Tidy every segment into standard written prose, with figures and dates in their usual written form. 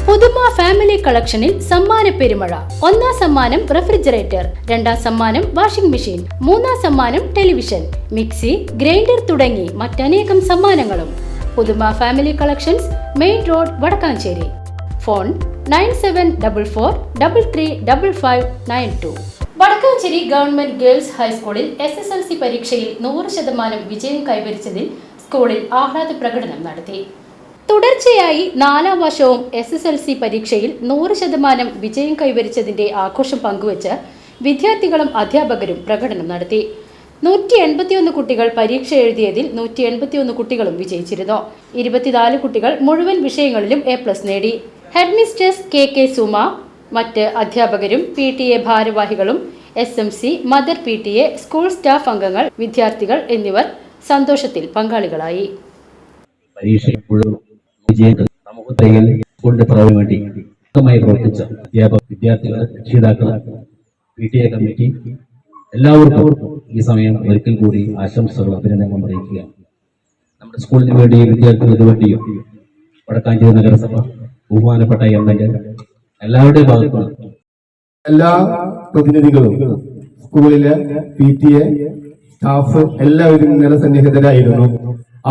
പുതുമ ഫാമിലി കളക്ഷനിൽ സമ്മാന പെരുമഴ. ഒന്നാം സമ്മാനം റെഫ്രിജറേറ്റർ, രണ്ടാം സമ്മാനം വാഷിംഗ് മെഷീൻ, മൂന്നാം സമ്മാനം ടെലിവിഷൻ, മിക്സി, ഗ്രൈൻഡർ തുടങ്ങി മറ്റനേകം സമ്മാനങ്ങളും. പുതുമ family collections, main road, Vadakkanchery. Phone 9744335592. Vadakkanchery government girls ഹൈസ്കൂളിൽ SSLC പരീക്ഷയിൽ 100% വിജയം കൈവരിച്ചതിൽ സ്കൂളിൽ ആഹ്ലാദ പ്രകടനം നടത്തി. തുടർച്ചയായി 4ാം വർഷവും SSLC പരീക്ഷയിൽ 100% വിജയം കൈവരിച്ചതിന്റെ ആഘോഷം പങ്കുവച്ച് വിദ്യാർത്ഥികളും അധ്യാപകരും പ്രകടനം നടത്തി. 181 കുട്ടികൾ പരീക്ഷ എഴുതിയതിൽ 181 കുട്ടികളും വിജയിച്ചിരുന്നു. 24 കുട്ടികൾ മുഴുവൻ വിഷയങ്ങളിലും A+ നേടി. ഹെഡ്മിസ്ട്രസ് KK സുമ, മറ്റ് അധ്യാപകരും PTA ഭാരവാഹികളും SMC, mother PTA, school staff അംഗങ്ങൾ, വിദ്യാർത്ഥികൾ എന്നിവർ സന്തോഷത്തിൽ പങ്കാളികളായി. സ്കൂളിന്റെ പുറകിന് വേണ്ടി ശക്തമായി പ്രവർത്തിച്ച അധ്യാപക, വിദ്യാർത്ഥികൾ, രക്ഷിതാക്കൾ, PTA കമ്മിറ്റി എല്ലാവർക്കും ഈ സമയം ഒരിക്കൽ കൂടി ആശംസകളും അഭിനന്ദനങ്ങളും അറിയിക്കുകയാണ്. നമ്മുടെ സ്കൂളിന് വേണ്ടിയും വിദ്യാർത്ഥികൾക്ക് വേണ്ടിയും വടക്കാഞ്ചേരി നഗരസഭ, ബഹുമാനപ്പെട്ട MLA, എല്ലാവരുടെയും ഭാഗത്തും എല്ലാ പ്രതിനിധികളും, സ്കൂളിലെ PTA സ്റ്റാഫ് എല്ലാവരും ഇന്നലെ സന്നിഹിതരായിരുന്നു.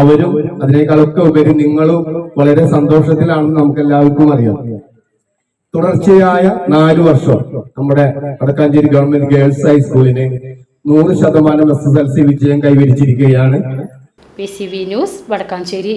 അവരും അതിനേക്കാളൊക്കെ ഉപരി നിങ്ങളും വളരെ സന്തോഷത്തിലാണെന്ന് നമുക്ക് എല്ലാവർക്കും അറിയാം. തുടർച്ചയായ 4 വർഷം നമ്മുടെ വടക്കാഞ്ചേരി ഗവൺമെന്റ് ഗേൾസ് ഹൈസ്കൂളിന് 100% SSLC വിജയം കൈവരിച്ചിരിക്കുകയാണ്. PCV news, Vadakkanchery.